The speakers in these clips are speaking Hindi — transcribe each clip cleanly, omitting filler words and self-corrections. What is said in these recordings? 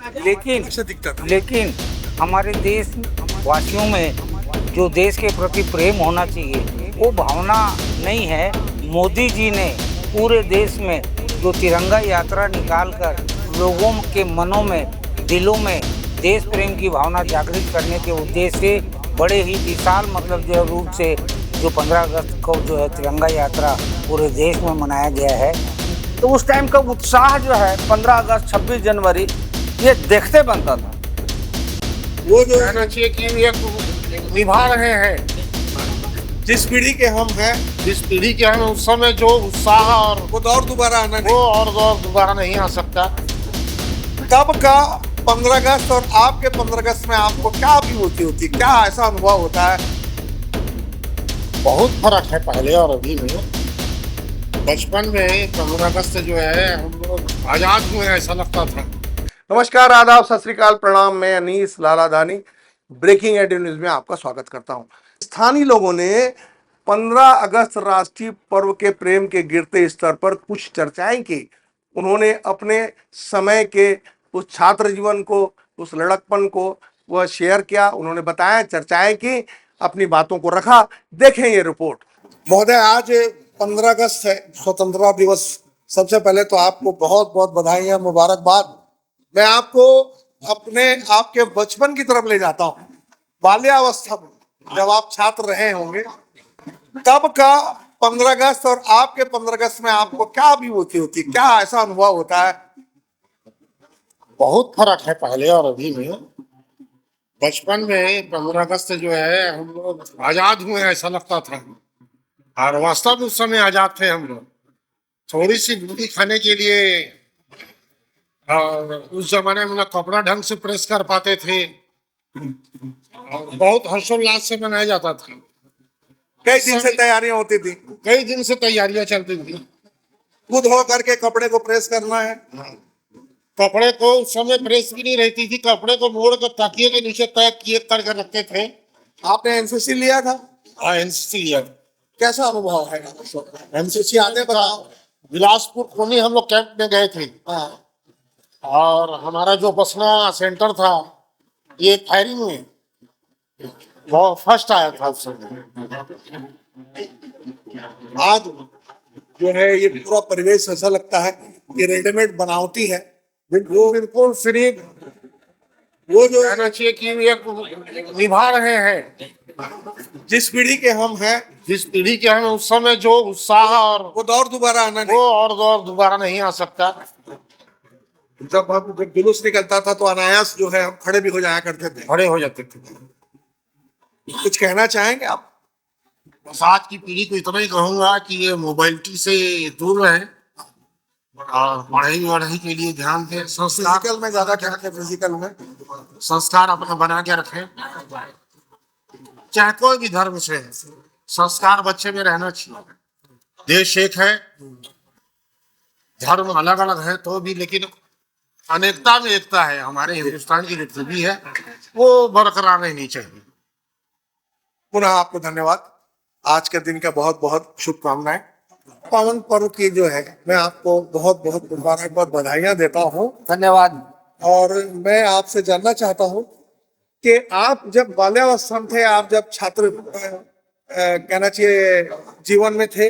लेकिन से दिखता था। लेकिन हमारे देश वासियों में जो देश के प्रति प्रेम होना चाहिए वो भावना नहीं है। मोदी जी ने पूरे देश में जो तिरंगा यात्रा निकालकर लोगों के मनों में, दिलों में देश प्रेम की भावना जागृत करने के उद्देश्य से बड़े ही विशाल मतलब जो रूप से जो 15 अगस्त को जो है तिरंगा यात्रा पूरे देश में मनाया गया है। तो उस टाइम का उत्साह जो है 15 अगस्त 26 जनवरी ये देखते बनता था। वो जो कहना चाहिए कि ये निभा रहे हैं जिस पीढ़ी के हम हैं जिस पीढ़ी के हैं उस समय जो उत्साह और वो दौर दोबारा आना वो नहीं। और दौर दोबारा नहीं आ सकता। तब का 15 अगस्त और आपके 15 अगस्त में आपको क्या अभिभूति होती है, क्या ऐसा अनुभव होता है? बहुत फर्क है पहले और अभी में। बचपन में 15 अगस्त जो है हम लोग आजाद हुए ऐसा लगता था। नमस्कार, आदाब, सत श्री अकाल, प्रणाम। मैं अनीस लाला धानी ब्रेकिंग एड न्यूज में आपका स्वागत करता हूं। स्थानीय लोगों ने 15 अगस्त राष्ट्रीय पर्व के प्रेम के गिरते स्तर पर कुछ चर्चाएं की। उन्होंने अपने समय के उस छात्र जीवन को, उस लड़कपन को वह शेयर किया। उन्होंने बताया, चर्चाएं की, अपनी बातों को रखा। देखें ये रिपोर्ट। महोदय, आज 15 अगस्त है, स्वतंत्रता दिवस। सबसे पहले तो आपको बहुत बहुत बधाई, मुबारकबाद। मैं आपको आपके बचपन की तरफ ले जाता हूँ, बाल्यावस्था में, जब आप छात्र रहे होंगे। तब का 15 अगस्त और आपके 15 अगस्त में आपको क्या अभिभूति होती है, क्या ऐसा अनुभव होता है? बहुत फर्क है पहले और अभी में। बचपन में 15 अगस्त जो है हम लोग आजाद हुए ऐसा लगता था और वास्तव में उस समय आजाद थे हम लोग। थोड़ी सी दूरी खाने के लिए और उस जमाने में ना कपड़ा ढंग से प्रेस कर पाते थे और बहुत हर्षोल्लास से मनाया जाता था। कई दिन से तैयारियां होती थी, कई दिन से तैयारियां चलती थी। खुद हो करके कपड़े को प्रेस करना है। कपड़े को उस समय प्रेस भी नहीं रहती थी, कपड़े को मोड़ कर तकिए के नीचे तय किए करके रखते थे। आपने एनसीसी लिया था? एनसीसी लिया। कैसा अनुभव है? एनसीसी आने बताओ। बिलासपुर कोनी हम लोग कैंप में गए थे हाँ। और हमारा जो बसना सेंटर था ये फायरिंग में वो फर्स्ट आया था उस समय। आज जो है ये पूरा परिवेश ऐसा लगता है कि रेडीमेड बनावटी है। वो बिल्कुल फ्री। वो जो कहना चाहिए कि ये निभा रहे हैं जिस पीढ़ी के हम हैं जिस पीढ़ी के हैं उस समय जो उत्साह और वो दौर दोबारा आना वो नहीं। और दौर दोबारा नहीं आ सकता। जब जुलूस निकलता था तो अनायास जो है हम खड़े भी हो जाया करते थे। खड़े हो जाते थे। कुछ कहना चाहेंगे आप? बस आज की पीढ़ी को इतना ही कहूंगा कि ये मोबाइलिटी से दूर रहे और पढ़ाई के लिए ध्यान दें। फिजिकल में ज्यादा ध्यान दें, फिजिकल में संस्कार अपना बना के रखें। चाहे कोई भी धर्म से है, संस्कार बच्चे में रहना चाहिए। देश एक है, धर्म अलग अलग है तो भी, लेकिन अनेकता में एकता है। हमारे हिंदुस्तान की जो खूबी है वो बरकरार रहनी चाहिए। पुनः आपको धन्यवाद। आज के दिन का बहुत बहुत शुभकामनाएं। पावन पर्व की जो है मैं आपको बहुत बहुत मुबारकबाद, बधाइयां देता हूँ। धन्यवाद। और मैं आपसे जानना चाहता हूँ कि आप जब बाल्यावस्था में थे, आप जब छात्र कहना चाहिए जीवन में थे,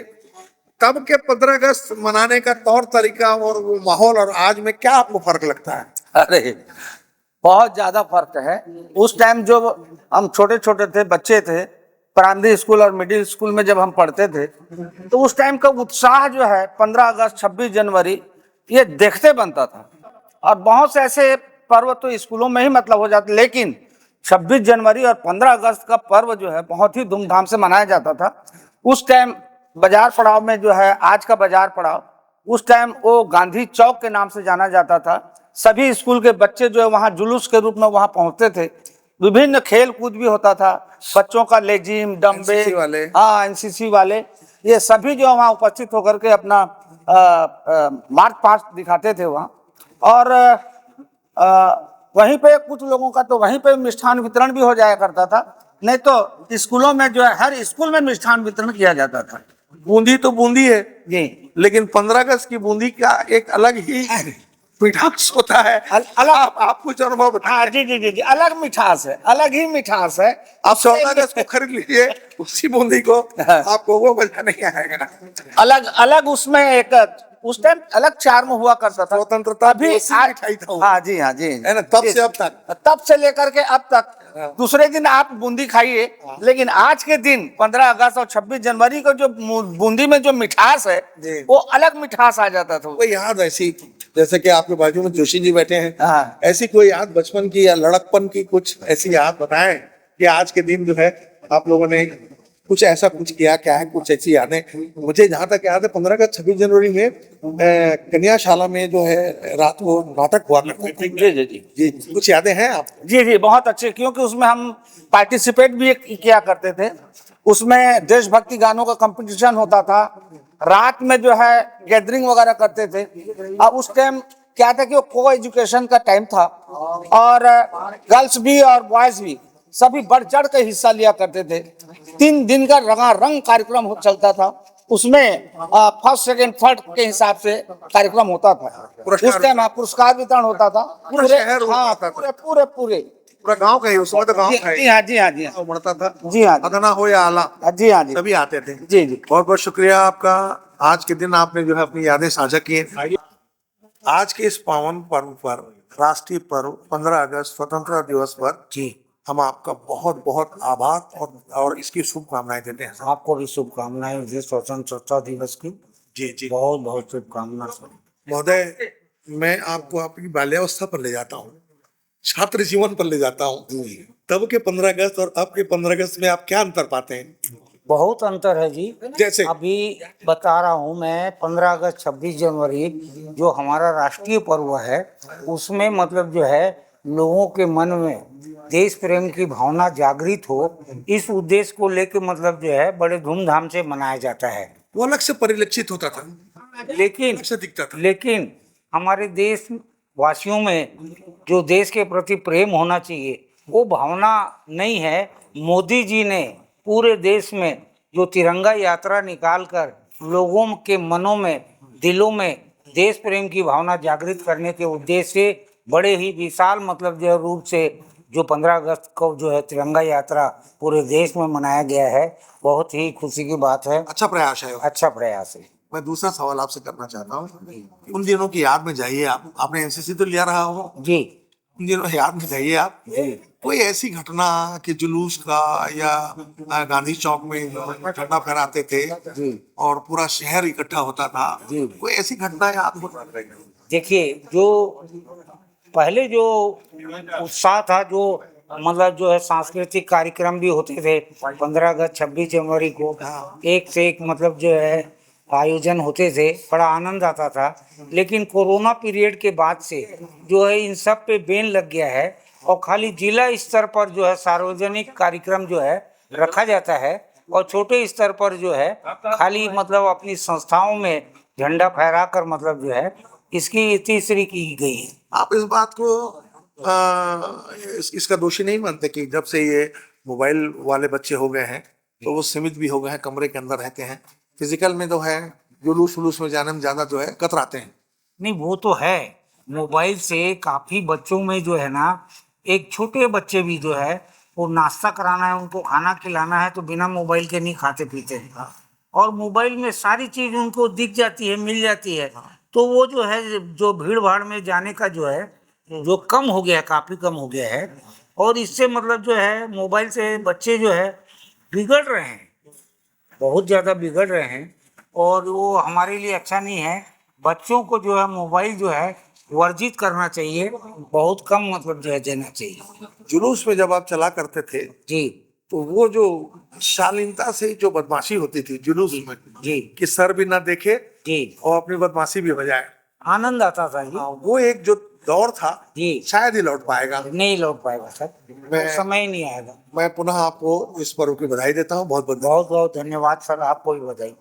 तब के 15 अगस्त मनाने का तौर तरीका और वो माहौल और आज में क्या आपको फर्क लगता है? अरे बहुत ज्यादा फर्क है। उस टाइम जो हम छोटे छोटे थे, बच्चे थे, प्राइमरी स्कूल और मिडिल स्कूल में जब हम पढ़ते थे तो उस टाइम का उत्साह जो है 15 अगस्त 26 जनवरी ये देखते बनता था। और बहुत से ऐसे पर्व तो स्कूलों में ही मतलब हो जाते, लेकिन 26 जनवरी और 15 अगस्त का पर्व जो है बहुत ही धूमधाम से मनाया जाता था। उस टाइम बाजार पड़ाव में जो है आज का बाजार पड़ाव, उस टाइम वो गांधी चौक के नाम से जाना जाता था। सभी स्कूल के बच्चे जो है वहाँ जुलूस के रूप में वहाँ पहुँचते थे। विभिन्न खेल कूद भी होता था, बच्चों का लेजिम, डम्बे, हाँ एनसीसी वाले, ये सभी जो वहाँ उपस्थित होकर के अपना मार्च पास्ट दिखाते थे वहाँ। और वहीं पे कुछ लोगों का तो वहीं पे मिष्ठान वितरण भी हो जाया करता था। नहीं तो स्कूलों में जो है हर स्कूल में मिष्ठान वितरण किया जाता था। बूंदी तो बूंदी है जी, लेकिन 15 अगस्त की बूंदी का एक अलग ही मिठास होता है। अलग आप कुछ अनुभव बताएं। हाँ जी जी जी जी, अलग मिठास है, अलग ही मिठास है। आप 14 अगस्त को खरीद लीजिए उसी बूंदी को, हाँ। आपको वो मजा नहीं आएगा। अलग अलग उसमें एक उस टाइम अलग चार्म हुआ करता था। स्वतंत्रता अभी दिवस की मिठाई था वो। हाँ जी हाँ जी, है ना, तब जी। से अब तक। तब से लेकर के अब तक दूसरे दिन आप बूंदी खाइए, लेकिन आज के दिन 15 अगस्त और 26 जनवरी को जो बूंदी में जो मिठास है जी। वो अलग मिठास आ जाता था। कोई याद ऐसी, जैसे कि आपके बाजू में जोशी जी बैठे हैं, हाँ। ऐसी कोई याद बचपन की या लड़कपन की, कुछ ऐसी याद बताएं कि आज के दिन जो है आप लोगों ने कुछ ऐसा कुछ किया, क्या है कुछ ऐसी यादें। मुझे जहां तक याद है 15 अगस्त 26 जनवरी में कन्याशाला में जो है रात को नाटक हुआ करते थे। जी जी जी जी, कुछ यादें हैं आप? जी जी, बहुत अच्छे, क्योंकि उसमें हम पार्टिसिपेट भी किया करते थे। उसमें देशभक्ति गानों का कंपटीशन होता था, रात में जो है गैदरिंग वगैरह करते थे। अब उस टाइम क्या था कि वो को एजुकेशन का टाइम था, और गर्ल्स भी और बॉयज भी सभी बढ़ चढ़ के हिस्सा लिया करते थे। 3 दिन का रंगारंग कार्यक्रम चलता था। उसमें फर्स्ट सेकंड थर्ड के हिसाब से कार्यक्रम होता था। पुरस्कार उस टाइम पुरस्कार वितरण होता था। पूरा शहर हाँ, होता था। पूरे पूरे पूरे पूरा गांव का ही, उस समय तो गांव का ही जी हाँ जी हाँ जी हाँ उमड़ता था। जी हाँ जी अदना हो या आला, जी हाँ जी सभी आते थे। जी जी। बहुत बहुत शुक्रिया आपका। आज के दिन आपने जो है अपनी यादें साझा की हैं। आज के इस पावन पर्व पर, राष्ट्रीय पर्व 15 अगस्त स्वतंत्रता दिवस पर जी, हम आपका बहुत बहुत आभार और इसकी शुभकामनाएं देते हैं। आपको भी शुभकामनाएं मुझे स्वतंत्रता दिवस की जी जी बहुत बहुत शुभकामनाएं। महोदय, मैं आपको आपकी बाल्यावस्था पर ले जाता हूँ, छात्र जीवन पर ले जाता हूँ। तब के 15 अगस्त और अब के 15 अगस्त में आप क्या अंतर पाते हैं? बहुत अंतर है जी। जैसे? अभी बता रहा हूँ मैं, 15 अगस्त 26 जनवरी जो हमारा राष्ट्रीय पर्व है, उसमें मतलब जो है लोगों के मन में देश प्रेम की भावना जागृत हो, इस उद्देश्य को लेकर मतलब जो है बड़े धूमधाम से मनाया जाता है। वो अलग से परिलक्षित होता था, लेकिन अलग से दिखता था। लेकिन हमारे देश वासियों में जो देश के प्रति प्रेम होना चाहिए वो भावना नहीं है। मोदी जी ने पूरे देश में जो तिरंगा यात्रा निकालकर लोगों के मनों में, दिलों में देश प्रेम की भावना जागृत करने के उद्देश्य से बड़े ही विशाल मतलब जो रूप से जो 15 अगस्त को जो है तिरंगा यात्रा पूरे देश में मनाया गया है, बहुत ही खुशी की बात है। अच्छा प्रयास है। अच्छा प्रयास है। मैं दूसरा सवाल आपसे करना चाहता हूँ, उन दिनों की याद में जाइए आप, आपने एनसीसी तो लिया रहा हो, जी उन दिनों याद में जाइए आप। कोई ऐसी घटना कि जुलूस का या गांधी चौक में झंडा फहराते थे जी और पूरा शहर इकट्ठा होता था, जी। कोई ऐसी घटना है आपको? देखिए, जो पहले जो उत्साह था, जो मतलब जो है सांस्कृतिक कार्यक्रम भी होते थे 15 अगस्त 26 जनवरी को, एक से एक मतलब जो है आयोजन होते थे, बड़ा आनंद आता था। लेकिन कोरोना पीरियड के बाद से जो है इन सब पे बैन लग गया है, और खाली जिला स्तर पर जो है सार्वजनिक कार्यक्रम जो है रखा जाता है, और छोटे स्तर पर जो है खाली मतलब अपनी संस्थाओं में झंडा फहरा कर मतलब जो है इसकी तीसरी की गई है। आप इस बात को इसका दोषी नहीं मानते कि जब से ये मोबाइल वाले बच्चे हो गए हैं तो वो सीमित भी हो गए हैं, कमरे के अंदर रहते हैं, फिजिकल में तो है, जुलूस वुलूस में जाने में ज्यादा जो है कतराते हैं? नहीं, वो तो है। मोबाइल से काफी बच्चों में जो है ना, एक छोटे बच्चे भी जो है वो नाश्ता कराना है, उनको खाना खिलाना है तो बिना मोबाइल के नहीं खाते पीते हैं, और मोबाइल में सारी चीज उनको दिख जाती है, मिल जाती है। तो वो जो है जो भीड़ भाड़ में जाने का जो है जो कम हो गया है, काफी कम हो गया है। और इससे मतलब जो है मोबाइल से बच्चे जो है बिगड़ रहे हैं, बहुत ज्यादा बिगड़ रहे हैं, और वो हमारे लिए अच्छा नहीं है। बच्चों को जो है मोबाइल जो है वर्जित करना चाहिए, बहुत कम मतलब जो है देना चाहिए। जुलूस में जब आप चला करते थे जी तो वो जो शालीनता से जो बदमाशी होती थी जुलूस में, जी कि सर भी ना देखे जी, और अपनी बदमाशी भी बजाए, आनंद आता था जी। वो एक जो दौर था जी शायद ही लौट पाएगा। नहीं लौट पाएगा सर, वो समय ही नहीं आएगा। मैं पुनः आपको इस पर्व की बधाई देता हूँ। बहुत बहुत बहुत बहुत धन्यवाद सर, आपको भी बधाई।